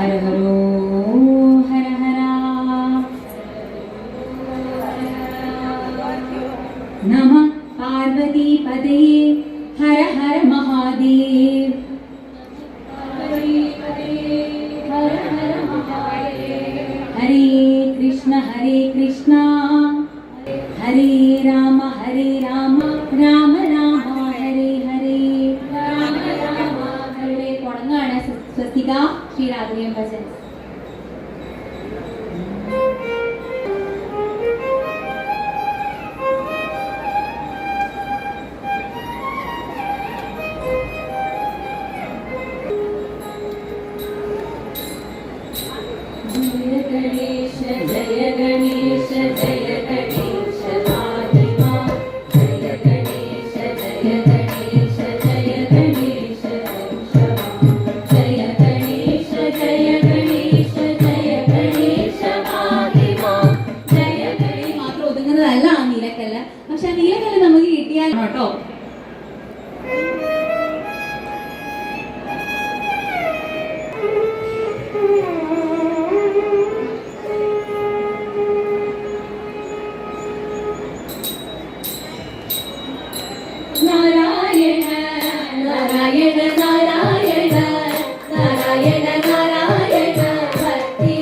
ഹര ഹരോ ഹര ഹര നമ പാർവതി പദയേ ഹര ഹര മഹാദേവ് ഹരേ കൃഷ്ണ ഹരേ രാമ രാമ രാമ ഹരേ ഹരേ തുടങ്ങാണ് സ്വസ്തിക ശ്രീ രാഘവേന്ദ്ര ഭജൻ. പക്ഷെ നീലക്കല്ല് നമുക്ക് കിട്ടിയാൽ കേട്ടോ. നാരായണ നാരായണ നാരായണ നാരായണ നാരായണ ഭക്തി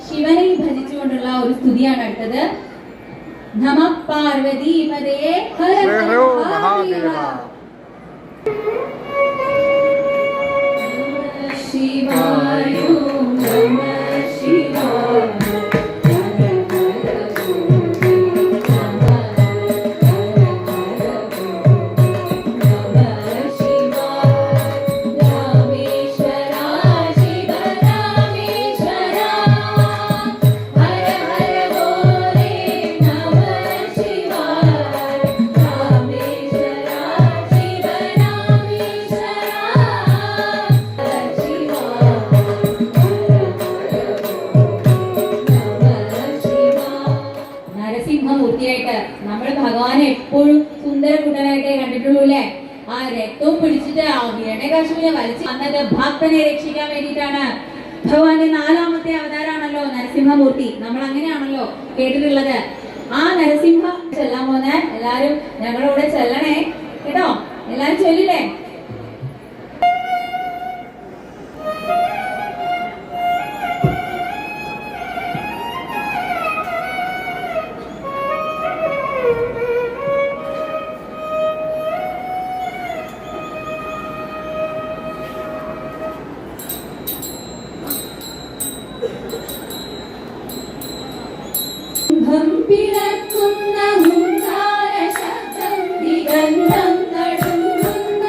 ശിവനെ ഭജിച്ചുകൊണ്ടുള്ള ഒരു സ്തുതിയാണ് അടുത്തത്. നമ പാർവതി പദയേ ഹര ഹര മഹാദേവ ശിവായ നമഃ ശിവായ നരസിംഹമൂർത്തിയായിട്ട് നമ്മൾ ഭഗവാനെ എപ്പോഴും സുന്ദരകുട്ടനായിട്ടേ കണ്ടിട്ടുള്ളൂ അല്ലെ. ആ രക്തവും പിടിച്ചിട്ട് ഹിരണ്യകശിപുവിനെ വലിച്ച് വന്നത് ഭക്തനെ രക്ഷിക്കാൻ വേണ്ടിയിട്ടാണ്. ഭഗവാന്റെ 4ാമത്തെ അവതാരമാണല്ലോ നരസിംഹമൂർത്തി. നമ്മൾ അങ്ങനെയാണല്ലോ കേട്ടിട്ടുള്ളത്. ആ നരസിംഹ ചെല്ലാൻ പോന്നെ എല്ലാരും ഞങ്ങളുടെ കൂടെ ചെല്ലണേ കേട്ടോ. എല്ലാരും ചൊല്ലില്ലേ? പിളക്കുന്ന ശബ്ദം ദിഗന്ധം നടുങ്ങുന്ന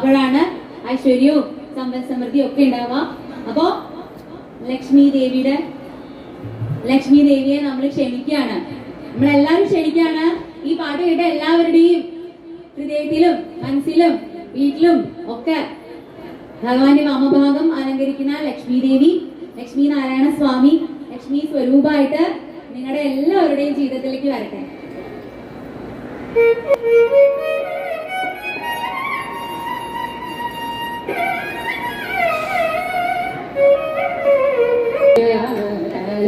അപ്പോഴാണ് ഐശ്വര്യവും സമ്പൽ സമൃദ്ധിയും ഒക്കെ ഉണ്ടാവുക. അപ്പോ ലക്ഷ്മി ദേവിയെ നമ്മൾ ക്ഷണിക്കുകയാണ്, നമ്മളെല്ലാവരും ക്ഷണിക്കുകയാണ്. ഈ പാട്ട് കേട്ട എല്ലാവരുടെയും ഹൃദയത്തിലും മനസ്സിലും വീട്ടിലും ഒക്കെ ഭഗവാന്റെ വാമഭാഗം അലങ്കരിക്കുന്ന ലക്ഷ്മി ദേവി, ലക്ഷ്മി നാരായണ സ്വാമി, ലക്ഷ്മി സ്വരൂപമായിട്ട് നിങ്ങളുടെ എല്ലാവരുടെയും ജീവിതത്തിലേക്ക് വരട്ടെ.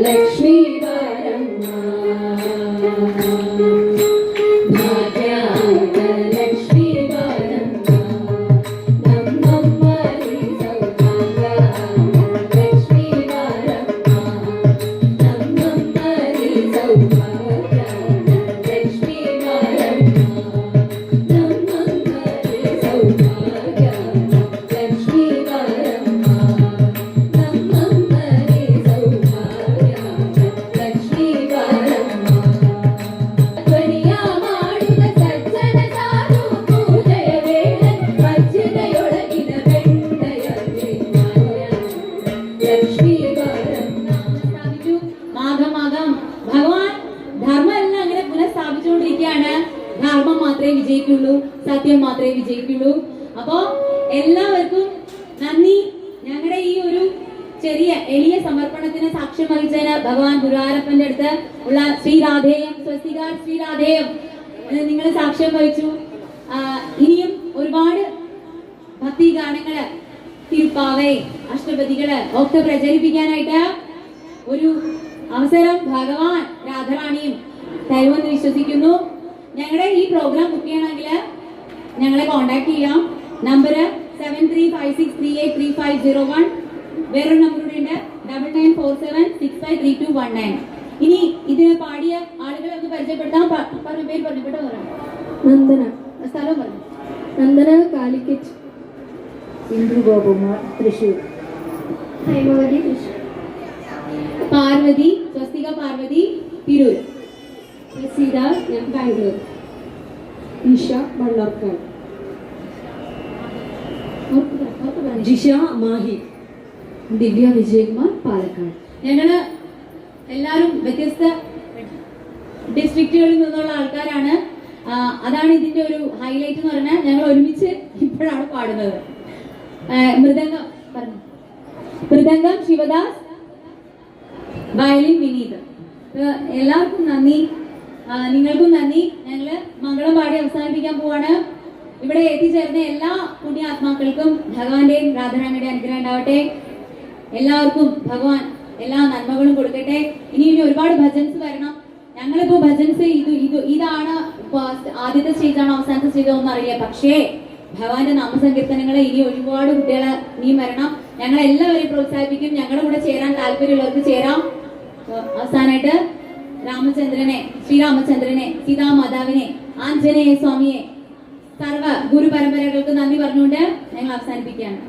ലക്ഷ്മി ധർമ്മം മാത്രമേ വിജയിക്കുള്ളൂ, സത്യം മാത്രമേ വിജയിക്കുള്ളൂ. അപ്പോ എല്ലാവർക്കും നന്ദി. ഞങ്ങളുടെ ഈ ഒരു ചെറിയ എളിയ സമർപ്പണത്തിന് സാക്ഷ്യം വഹിച്ചതിന് ഭഗവാൻ ഗുരുവായൂരപ്പന്റെ അടുത്ത് ഉള്ള ശ്രീരാധേയം, സ്വസ്തികാർ ശ്രീരാധേയം നിങ്ങൾ സാക്ഷ്യം വഹിച്ചു. ഇനിയും ഒരുപാട് ഭക്തി ഗാനങ്ങള്, തിരുപ്പാവൈ, അഷ്ടപതികള് ഒക്കെ പ്രചരിപ്പിക്കാനായിട്ട് ഒരു അവസരം ഭഗവാൻ രാധാറാണിയും തരുമെന്ന് വിശ്വസിക്കുന്നു. ഞങ്ങളുടെ ഈ പ്രോഗ്രാം ബുക്ക് ചെയ്യണമെങ്കിൽ ഞങ്ങളെ കോൺടാക്ട് ചെയ്യാം. നമ്പർ 7356383501. വേറൊരു നമ്പർ കൂടെ ഉണ്ട്, 9947653219. ഇനി ഇതിന് പാടിയ ആളുകളെ ഒന്ന് പരിചയപ്പെടുത്താം. പേര് പറഞ്ഞിട്ട് പറയാം. നന്ദന, സ്ഥലം പറഞ്ഞു. നന്ദന കാലിക്കറ്റ്, ഇന്ദു ഗോപകുമാർ തൃശ്ശൂർ, ഹൈമവതി തൃശ്ശൂർ, പാർവതി, സ്വസ്തിക പാർവതി തിരൂർ, സീത ഞാൻ ബാംഗ്ലൂർ, ഈഷ വള്ളർക്കാട്, ജിഷ മാഹി, ദിവ്യ വിജയകുമാർ പാലക്കാട്. ഞങ്ങള് എല്ലാവരും വ്യത്യസ്ത ഡിസ്ട്രിക്റ്റുകളിൽ നിന്നുള്ള ആൾക്കാരാണ്. അതാണ് ഇതിന്റെ ഒരു ഹൈലൈറ്റ് എന്ന് പറഞ്ഞാൽ ഞങ്ങൾ ഒരുമിച്ച് ഇപ്പോഴാണ് പാടുന്നത്. മൃദംഗം ശിവദാസ്, വയലിൻ വിനീത്. എല്ലാവർക്കും നന്ദി, നിങ്ങൾക്കും നന്ദി. ഞങ്ങള് മംഗളം പാടി അവസാനിപ്പിക്കാൻ പോവാണ്. ഇവിടെ എത്തിച്ചേർന്ന എല്ലാ പുണ്യാത്മാക്കൾക്കും ഭഗവാന്റെയും രാധാറാണിയുടെ അനുഗ്രഹം ഉണ്ടാവട്ടെ. എല്ലാവർക്കും ഭഗവാൻ എല്ലാ നന്മകളും കൊടുക്കട്ടെ. ഇനി ഒരുപാട് ഭജൻസ് വരണം. ഞങ്ങളിപ്പോ ഭജൻസ് ഇതാണ് ആദ്യത്തെ സ്റ്റേജാണോ അവസാനത്തെ സ്റ്റേജോ ഒന്നും അറിയില്ല. പക്ഷേ ഭഗവാന്റെ നാമസങ്കീർത്തനങ്ങളെ ഇനി ഒരുപാട് കുട്ടികളെ ഇനിയും വരണം. ഞങ്ങൾ എല്ലാവരെയും പ്രോത്സാഹിപ്പിക്കും. ഞങ്ങളുടെ കൂടെ ചേരാൻ താല്പര്യമുള്ളവർക്ക് ചേരാം. അവസാനമായിട്ട് ശ്രീരാമചന്ദ്രനെ, സീതാമാതാവിനെ, ആഞ്ജനേയ സ്വാമിയെ, സർവ ഗുരു പരമ്പരകൾക്ക് നന്ദി പറഞ്ഞുകൊണ്ട് ഞങ്ങൾ അവസാനിപ്പിക്കുകയാണ്.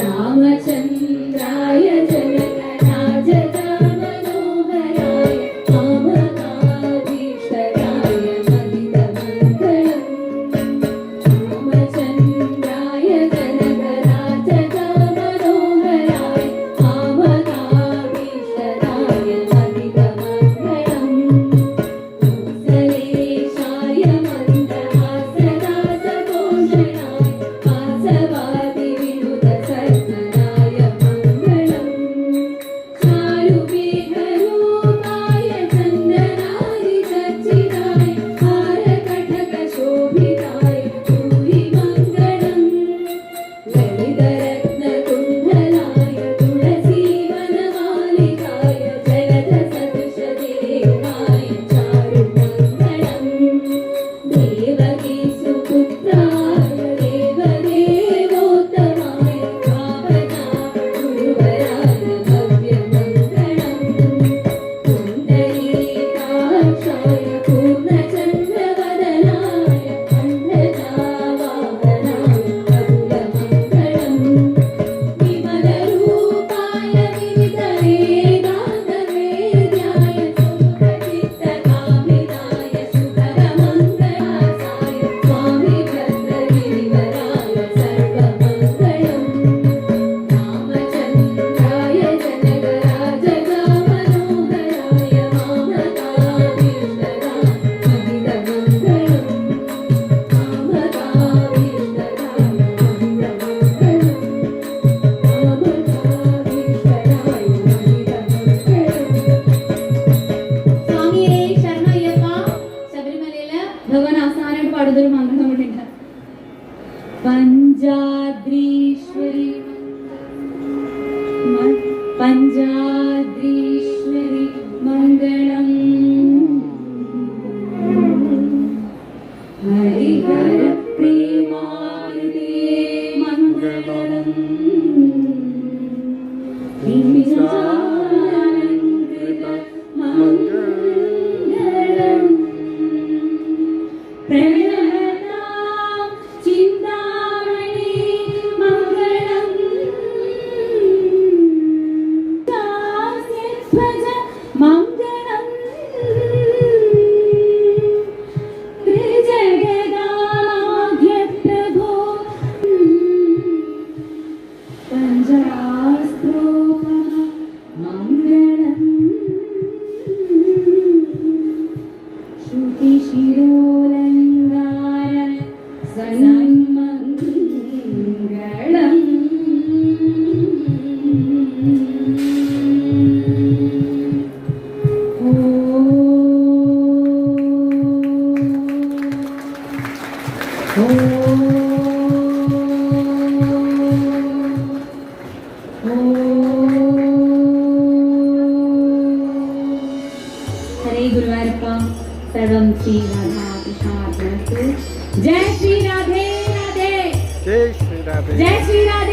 രാമചന്ദ്രായ മഞ്ചാദ്രീശ്വരി മംഗളം ഹരിഹര പ്രേമാനന്ദേ മംഗളം നിമിഷാനന്ദിത മംഗളം പ്രണതാം ചിന്താമണി മംഗളം ദാസ്യധ്വജ മംഗളം ത്രിജഗദാനാദ്യ പ്രഭോ പഞ്ചാസ്ത്രോപമ മംഗളം ശ്രുതിശിരോലങ്കാര സന്മംഗളം हरे गुरुवारप्पा सर्वं श्री राधा कृष्णार्पणमस्तु। जय श्री राधे राधे, जय श्री राधे। जय श्री राधे।